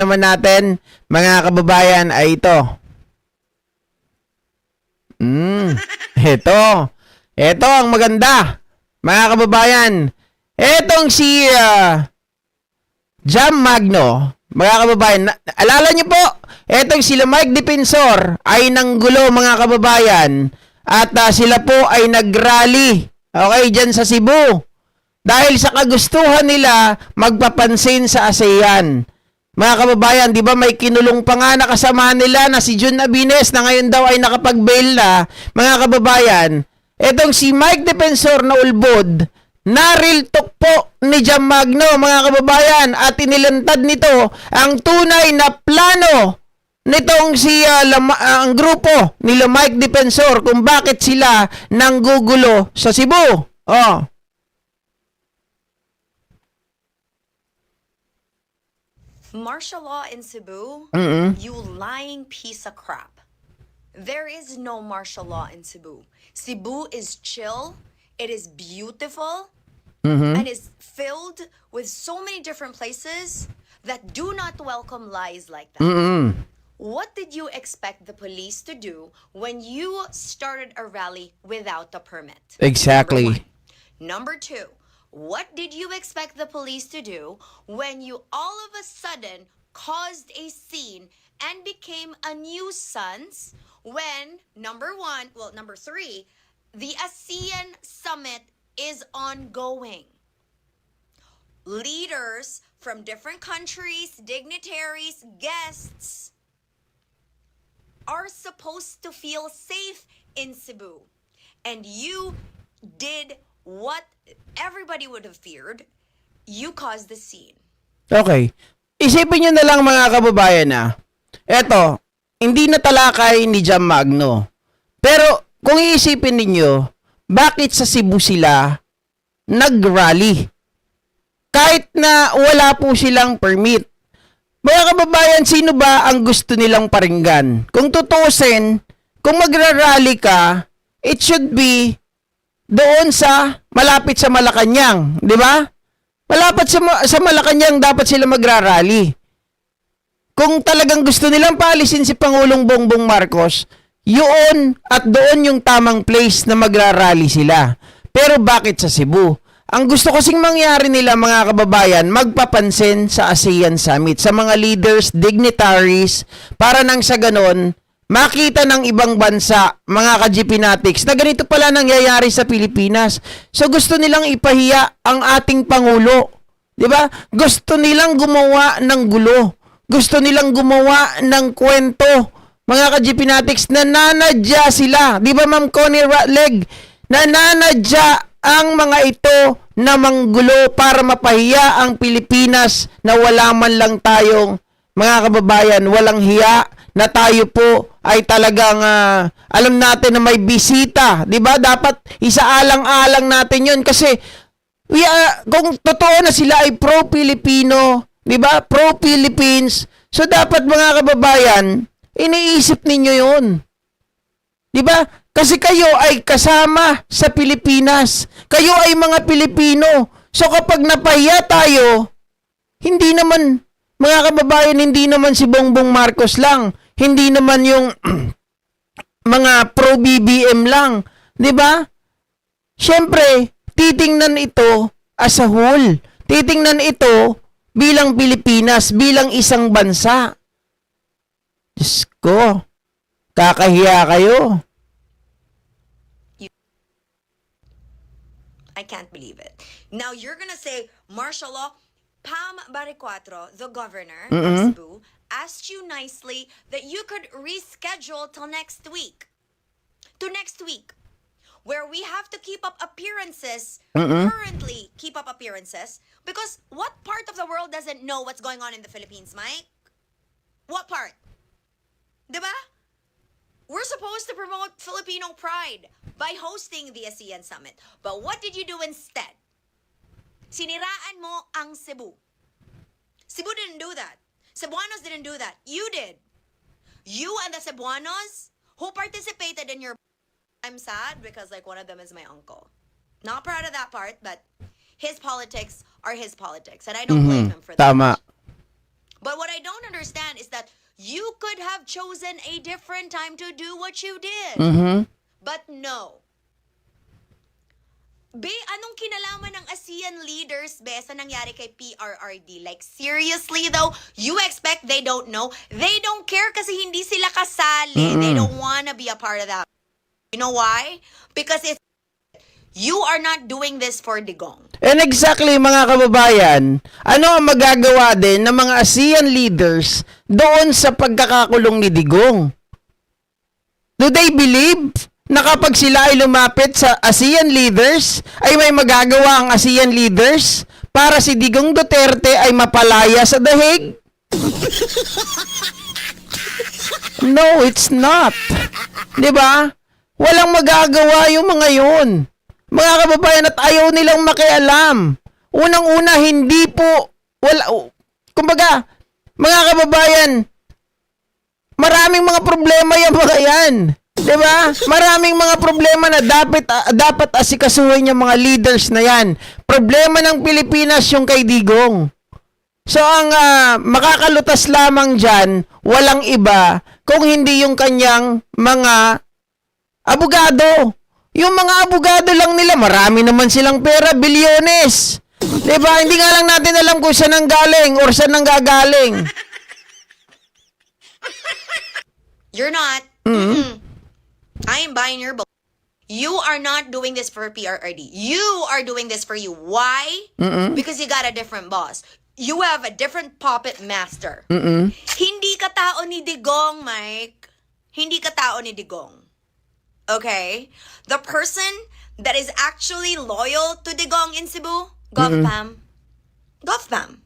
naman natin, mga kababayan, ay ito. Ito. Ito ang maganda. Mga kababayan, etong si Jam Magno, mga kababayan, alala niyo po, etong sila Mike Defensor ay nanggulo mga kababayan at sila po ay nagrally, okay, dyan sa Cebu. Dahil sa kagustuhan nila magpapansin sa ASEAN. Mga kababayan, di ba may kinulong pa nga na kasama nila na si Jun Abines na ngayon daw ay nakapag-bail na, mga kababayan. Etong si Mike Defensor na ulbod, nariltok po ni Jam Magno, mga kababayan, at inilantad nito ang tunay na plano nitong si ang grupo nila Mike Defensor kung bakit sila nanggugulo sa Cebu. Oh. Martial law in Cebu? You lying piece of crap. There is no martial law in Cebu. Cebu is chill, it is beautiful, and is filled with so many different places that do not welcome lies like that. What did you expect the police to do when you started a rally without a permit? Exactly. Number two, what did you expect the police to do when you all of a sudden caused a scene and became a nuisance when, number three, the ASEAN summit is ongoing? Leaders from different countries, dignitaries, guests are supposed to feel safe in Cebu. And you did what everybody would have feared. You caused the scene. Okay. Isipin nyo na lang mga kababayan na, eto, hindi na talakay ni Jam Magno. Pero kung iisipin ninyo, bakit sa Cebu sila nag-rally? Kahit na wala po silang permit. Mga kababayan, sino ba ang gusto nilang paringgan? Kung tutusin, kung magra-rally ka, it should be doon sa malapit sa Malacanang, di ba? Malapit sa Malacanang dapat sila magra-rally. Kung talagang gusto nilang paalisin si Pangulong Bongbong Marcos, yun at doon yung tamang place na magra-rally sila. Pero bakit sa Cebu? Ang gusto kasing mangyari nila mga kababayan, magpapansin sa ASEAN Summit, sa mga leaders, dignitaries, para nang sa ganon, makita ng ibang bansa, mga ka-GPnatics, na ganito pala nangyayari sa Pilipinas. So gusto nilang ipahiya ang ating Pangulo. Diba? Gusto nilang gumawa ng gulo. Gusto nilang gumawa ng kwento. Mga ka-GPnatics, nananadya sila. Diba Ma'am Connie Ratleg? Nananadya ang mga ito na manggulo para mapahiya ang Pilipinas na wala man lang tayong, mga kababayan, walang hiya, na tayo po ay talagang alam natin na may bisita, 'di ba? Dapat isaalang-alang natin 'yun kasi kung totoo na sila ay pro-Pilipino, 'di ba? Pro-Philippines. So dapat mga kababayan, iniisip ninyo 'yun. 'Di ba? Kasi kayo ay kasama sa Pilipinas. Kayo ay mga Pilipino. So kapag napahiya tayo, hindi naman, mga kababayan, hindi naman si Bongbong Marcos lang. Hindi naman yung mga pro-BBM lang. 'Di ba? Siyempre, titingnan ito as a whole. Titingnan ito bilang Pilipinas, bilang isang bansa. Diyos ko, kakahiya kayo. I can't believe it. Now you're gonna say martial law. Pam Baricuatro, the governor of Cebu, asked you nicely that you could reschedule till next week. To next week. Where we have to keep up appearances, currently keep up appearances, because what part of the world doesn't know what's going on in the Philippines, Mike? What part? Diba? We're supposed to promote Filipino pride by hosting the ASEAN Summit. But what did you do instead? Siniraan mo ang Cebu. Cebu didn't do that. Cebuanos didn't do that. You did. You and the Cebuanos who participated in your... I'm sad because like one of them is my uncle. Not proud of that part, but his politics are his politics. And I don't blame him for that. Tama. But what I don't understand is that you could have chosen a different time to do what you did. But no. Be, anong kinalaman ng ASEAN leaders, be, sa nangyari kay PRRD? Like, seriously though, you expect they don't know? They don't care kasi hindi sila kasali. They don't wanna be a part of that. You know why? Because you are not doing this for Digong. And exactly, mga kababayan, ano ang magagawa din ng mga ASEAN leaders doon sa pagkakakulong ni Digong? Do they believe na kapag sila ay lumapit sa ASEAN leaders, ay may magagawa ang ASEAN leaders para si Digong Duterte ay mapalaya sa The Hague? No, it's not. 'Di ba? Walang magagawa yung mga yun. Mga kababayan, at ayaw nilang makialam. Unang-una, hindi po, kumbaga, mga kababayan, maraming mga problema yung mga yan. Diba? Maraming mga problema na dapat asikasuhin yung mga leaders na yan. Problema ng Pilipinas yung kay Digong. So, ang makakalutas lamang dyan, walang iba, kung hindi yung kanyang mga abogado. Yung mga abogado lang nila, marami naman silang pera, bilyones. Diba? Hindi nga lang natin alam kung saan ang galing or saan ang gagaling. You're not. I am buying your book. You are not doing this for PRRD. You are doing this for you. Why? Because you got a different boss. You have a different puppet master. Hindi ka tao ni Digong, Mike. Hindi ka tao ni Digong. Okay? The person that is actually loyal to Digong in Cebu, GovPam. GovPam.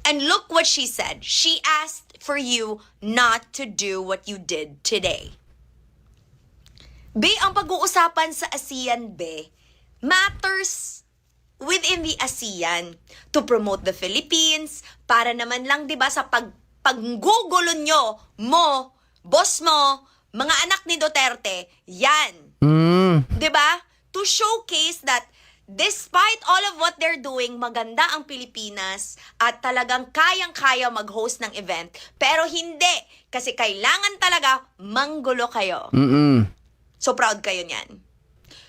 And look what she said. She asked for you not to do what you did today. Be, ang pag-uusapan sa ASEAN, be, matters within the ASEAN to promote the Philippines para naman lang, di ba, sa paggugulo nyo, mo, boss mo, mga anak ni Duterte, yan. Di ba? To showcase that despite all of what they're doing, maganda ang Pilipinas at talagang kayang-kaya mag-host ng event, pero hindi, kasi kailangan talaga manggulo kayo. So, proud kayo niyan.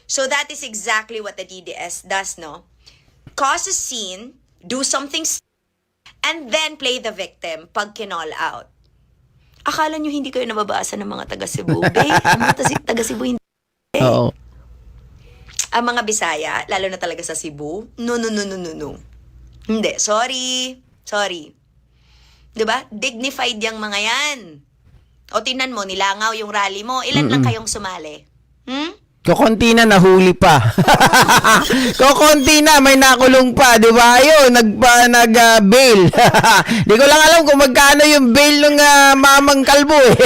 So, that is exactly what the DDS does, no? Cause a scene, do something, and then play the victim pag kinall out. Akala nyo hindi kayo nababasa ng mga taga-Cebu? Ang mga taga-Cebu hindi. Oo. Ang mga Bisaya, lalo na talaga sa Cebu, no. Hindi, sorry. Diba? Dignified yung mga yan. O tinan mo, nilangaw yung rally mo. Ilan lang kayong sumali? Kokonti na, nahuli pa. Kokonti na, may nakulong pa, di ba? Ayun, nag-bail. Di ko lang alam kung magkano yung bail ng mamang kalbo eh.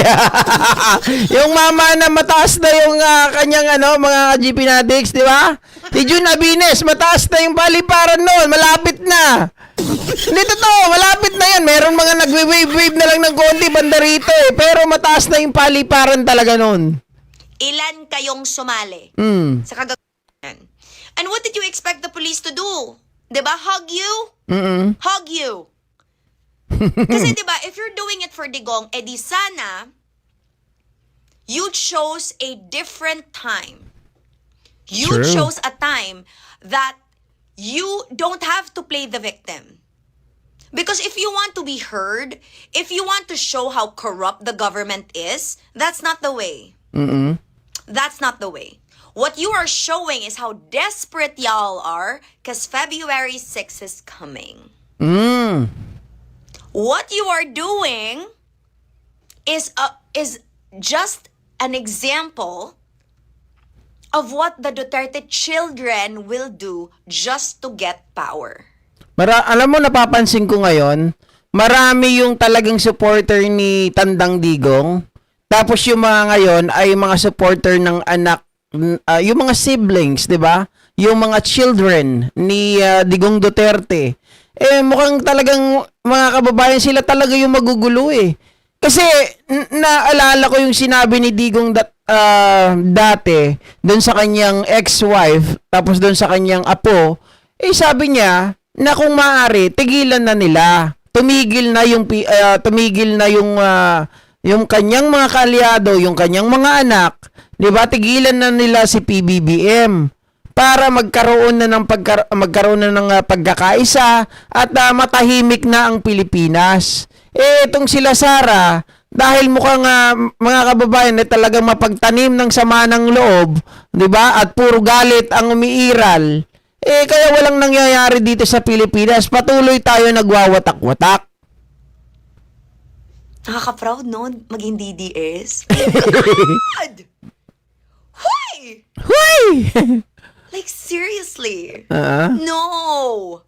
Yung mama na mataas na yung kanyang mga GP Natics, di ba? Si June Abines, mataas na yung paliparan noon, malapit na. Hindi totoo, malapit na yan. Meron mga nagwe-wave na lang ng konti banda rito eh. Pero mataas na yung paliparan talaga noon. Ilan kayong sumali sa kagagawan? And what did you expect the police to do? Diba? Hug you? Hug you. Kasi diba, if you're doing it for Digong, edi sana, you chose a different time. You True. chose a time that you don't have to play the victim. Because if you want to be heard, if you want to show how corrupt the government is, that's not the way. That's not the way. What you are showing is how desperate y'all are because February 6 is coming. What you are doing is just an example of what the Duterte children will do just to get power. Alam mo, napapansin ko ngayon, marami yung talagang supporter ni Tandang Digong. Tapos yung mga ngayon ay mga supporter ng anak, yung mga siblings, di ba? Yung mga children ni Digong Duterte. Mukhang talagang mga kababayan, sila talaga yung magugulo eh. Kasi naalala ko yung sinabi ni Digong dati doon sa kanyang ex-wife, tapos doon sa kanyang apo, sabi niya na kung maaari, tigilan na nila. tumigil na yung kanyang mga kaalyado, yung kanyang mga anak, 'di ba? Tigilan na nila si PBBM para magkaroon na ng pagkakaisa at matahimik na ang Pilipinas. Itong sila Sara, dahil mukhang mga kababayan na talagang mapagtanim ng sama ng loob, 'di ba? At puro galit ang umiiral. Kaya walang nangyayari dito sa Pilipinas. Patuloy tayo nagwawatak-watak. Nakaka-proud, no? Maging DDS. God! Why? Huy! Like, seriously? Uh-huh. No!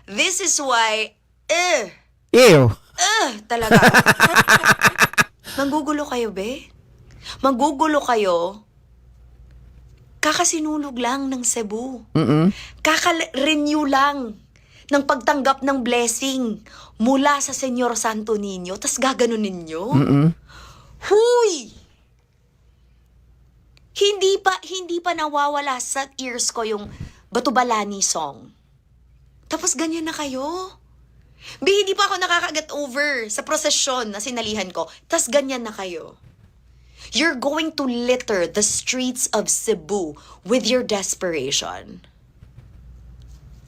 This is why, Ew. talaga. Manggugulo kayo, be? Manggugulo kayo? Kakasinulog lang ng Cebu. Kaka-renew lang ng pagtanggap ng blessing mula sa Senyor Santo Niño, tas gaganon ninyo? Huy! Hindi pa nawawala sa ears ko yung Batubalani song. Tapos ganyan na kayo? Hindi pa ako nakaka-get over sa prosesyon na sinalihan ko. Tas ganyan na kayo. You're going to litter the streets of Cebu with your desperation.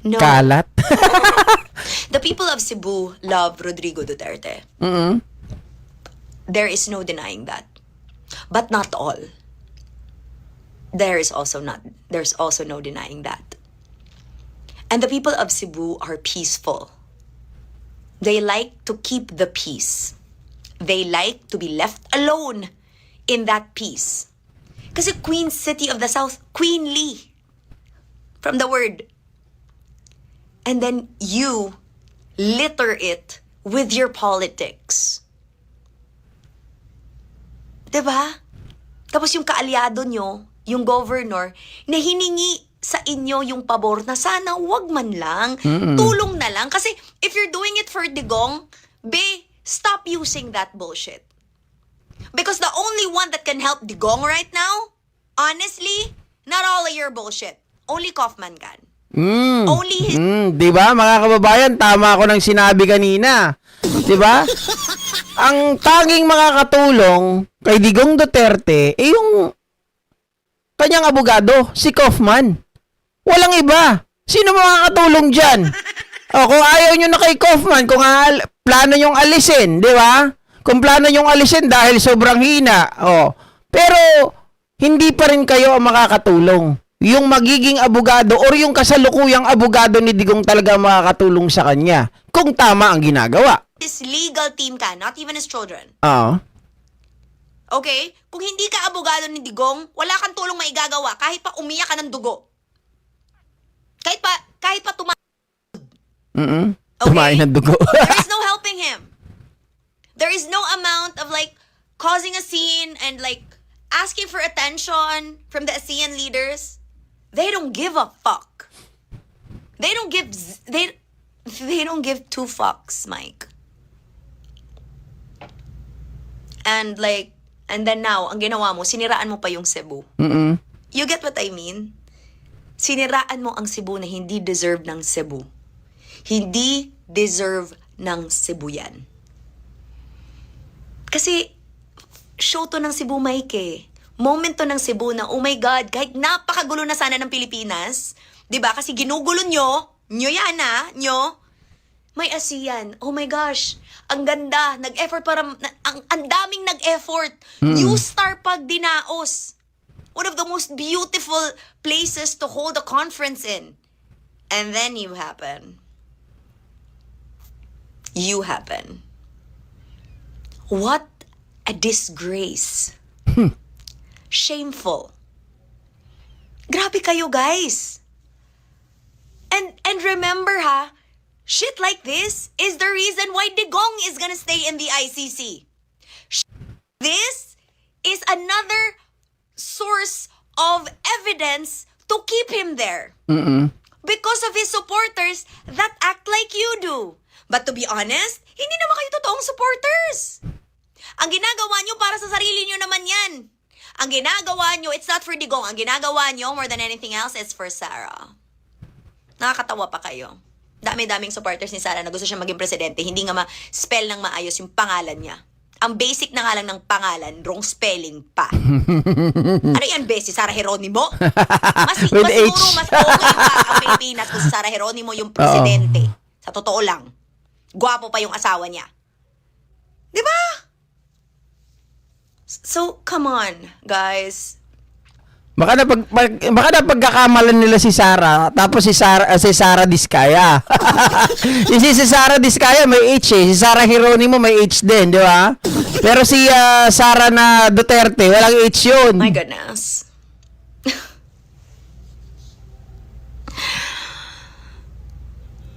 No. Kalat. The people of Cebu love Rodrigo Duterte. There is no denying that. But not all. There's also no denying that. And the people of Cebu are peaceful. They like to keep the peace. They like to be left alone in that peace. Kasi Queen City of the South, queenly. From the word. And then you litter it with your politics. Diba? Tapos yung kaalyado nyo, yung governor, na hiningi sa inyo yung pabor na sana wag man lang, tulong na lang. Kasi if you're doing it for Digong, stop using that bullshit. Because the only one that can help Digong right now, honestly, not all of your bullshit. Only Kaufman can. Only his... Di ba, mga kababayan, tama ako ng sinabi kanina. Di ba? Ang tanging makakatulong kay Digong Duterte, yung kanyang abogado, si Kaufman. Walang iba. Sino makakatulong dyan? Kung ayaw nyo na kay Kaufman, kung plano nyong alisin, di ba? Kung plano nyong alisin dahil sobrang hina, pero hindi pa rin kayo ang makakatulong. Yung magiging abogado or yung kasalukuyang abogado ni Digong talaga makakatulong sa kanya kung tama ang ginagawa. His legal team can, not even his children. Oo. Okay? Kung hindi ka abogado ni Digong, wala kang tulong maigagawa kahit pa umiyak ka ng dugo. Kahit pa Okay? Tumain ng dugo. There is no helping him. There is no amount of causing a scene and asking for attention from the ASEAN leaders. They don't give a fuck. They don't give two fucks, Mike. And then now, ang ginawa mo, siniraan mo pa yung Cebu. You get what I mean? Siniraan mo ang Cebu na hindi deserve ng Cebu. Hindi deserve ng Cebu yan. Kasi, show to ng Cebu, Mike. Moment to ng Cebu na, oh my God, kahit napakagulo na sana ng Pilipinas, diba? Kasi ginugulo nyo may ASEAN. Oh my gosh, ang ganda, nag-effort ang daming nag-effort. New Star pag dinaos. One of the most beautiful places to hold a conference in. And then you happen. What a disgrace. Shameful. Grabe kayo, guys. And remember shit like this is the reason why Digong is gonna stay in the ICC. This is another source of evidence to keep him there. Because of his supporters that act like you do. But to be honest, hindi naman kayo totoong supporters. Ang ginagawa nyo para sa sarili nyo naman yan. Ang ginagawa nyo, it's not for Digong. Ang ginagawa nyo, more than anything else, it's for Sarah. Nakakatawa pa kayo. Dami-daming supporters ni Sara na gusto siya maging presidente. Hindi nga ma-spell ng maayos yung pangalan niya. Ang basic na nga lang ng pangalan, wrong spelling pa. Ano yan, Bessie? Sara Geronimo? Mas With siguro, H. mas okay pa ang Pilipinas kung si Sara Geronimo yung presidente. Sa totoo lang. Gwapo pa yung asawa niya. Di ba? So, come on, guys. Baka na pagkakamalan nila si Sara, tapos si Sara Diskaya. si Sara Diskaya may H eh. Si Sara Geronimo may H din, di ba? Pero si Sara na Duterte, walang H yun. My goodness.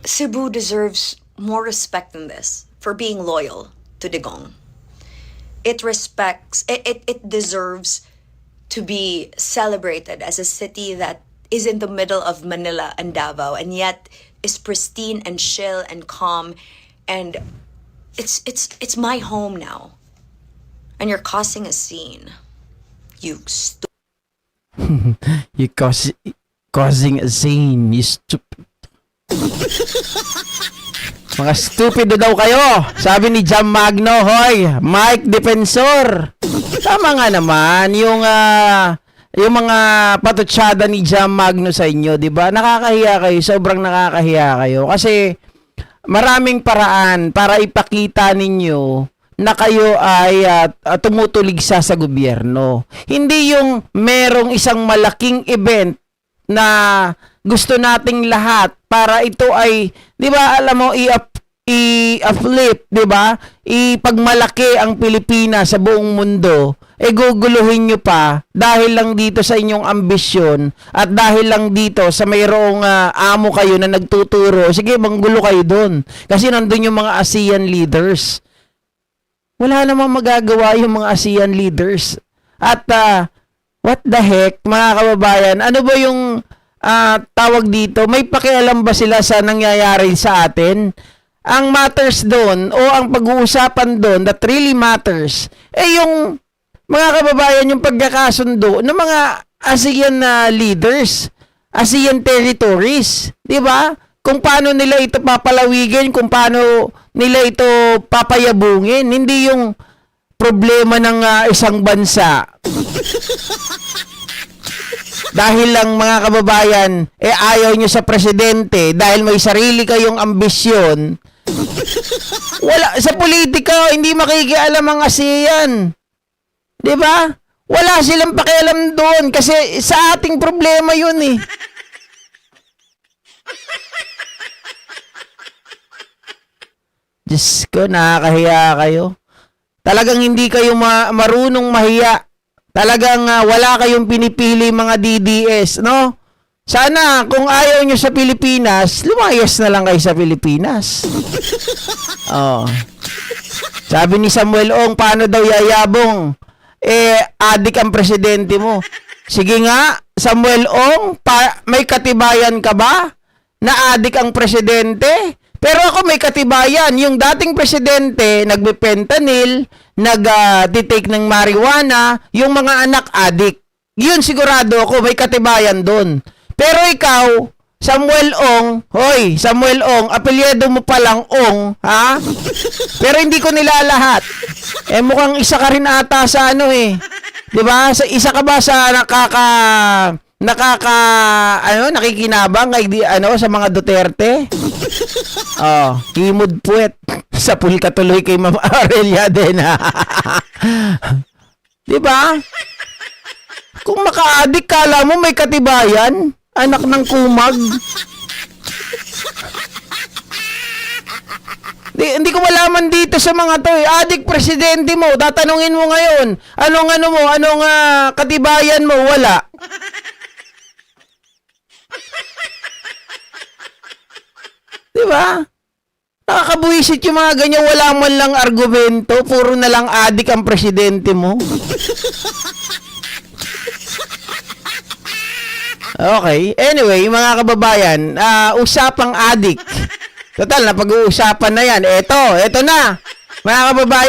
Cebu deserves more respect than this for being loyal to Digong. It deserves to be celebrated as a city that is in the middle of Manila and Davao and yet is pristine and chill and calm, and it's my home now. And you're causing a scene. You You causing a scene, you stupid. Mga stupido daw kayo, sabi ni Jam Magno. Hoy, Mike Defensor. Tama nga naman yung mga patutsada ni Jam Magno sa inyo, 'di ba? Nakakahiya kayo, sobrang nakakahiya kayo kasi maraming paraan para ipakita ninyo na kayo ay tumutuligsa sa gobyerno. Hindi yung merong isang malaking event na gusto nating lahat para ito ay, 'di ba, alam mo, i-flip, 'di ba? Ipagmalaki ang Pilipinas sa buong mundo. Guguluhin nyo pa dahil lang dito sa inyong ambisyon at dahil lang dito sa mayroong amo kayo na nagtuturo. Sige, manggulo kayo doon. Kasi nandun yung mga ASEAN leaders. Wala namang magagawa yung mga ASEAN leaders. At what the heck, mga kababayan, ano ba yung tawag dito? May pakialam ba sila sa nangyayari sa atin? Ang matters doon o ang pag-uusapan doon that really matters, yung mga kababayan, yung pagkakasundo ng mga ASEAN leaders, ASEAN territories, 'di ba? Kung paano nila ito papalawigin, kung paano nila ito papayabungin, hindi yung problema ng isang bansa. Dahil lang, mga kababayan, ayaw nyo sa presidente dahil may sarili kayong ambisyon. Wala sa politika, hindi makikialam ang ASEAN. 'Di ba? Wala silang pakialam doon kasi sa ating problema 'yun eh. Diyos ko, nakakahiya kayo. Talagang hindi kayo marunong mahiya. Talagang wala kayong pinipili, mga DDS, no? Sana kung ayaw nyo sa Pilipinas, lumayas na lang kayo sa Pilipinas. Oh. Sabi ni Samuel Ong, paano daw yayabong? Adik ang presidente mo. Sige nga, Samuel Ong, may katibayan ka ba na adik ang presidente? Pero ako may katibayan. Yung dating presidente, nagbe-fentanyl, nag-take ng marijuana, yung mga anak adik. Yun sigurado ako, may katibayan doon. Pero ikaw, Samuel Ong, hoy, Samuel Ong, apelyido mo palang Ong, ha? Pero hindi ko nilalahat. Mukhang isa ka rin ata sa di ba? Isa ka ba sa nakikinabang kay sa mga Duterte? Himod puwet. Sa pul ka tuloy kay Ma'am Aurelia din. Di ba? Kung maka-addict, kala mo may katibayan? Anak ng kumag. Hindi ko malaman dito sa mga to. Adik presidente mo, tatanungin mo ngayon. Anong katibayan mo? Wala. Di ba? Nakakabuisit yung mga ganyan. Wala man lang argumento. Puro na lang adik ang presidente mo. Okay. Anyway, mga kababayan, usapang adik. Total, napag-uusapan na yan. Eto na. Mga kababayan,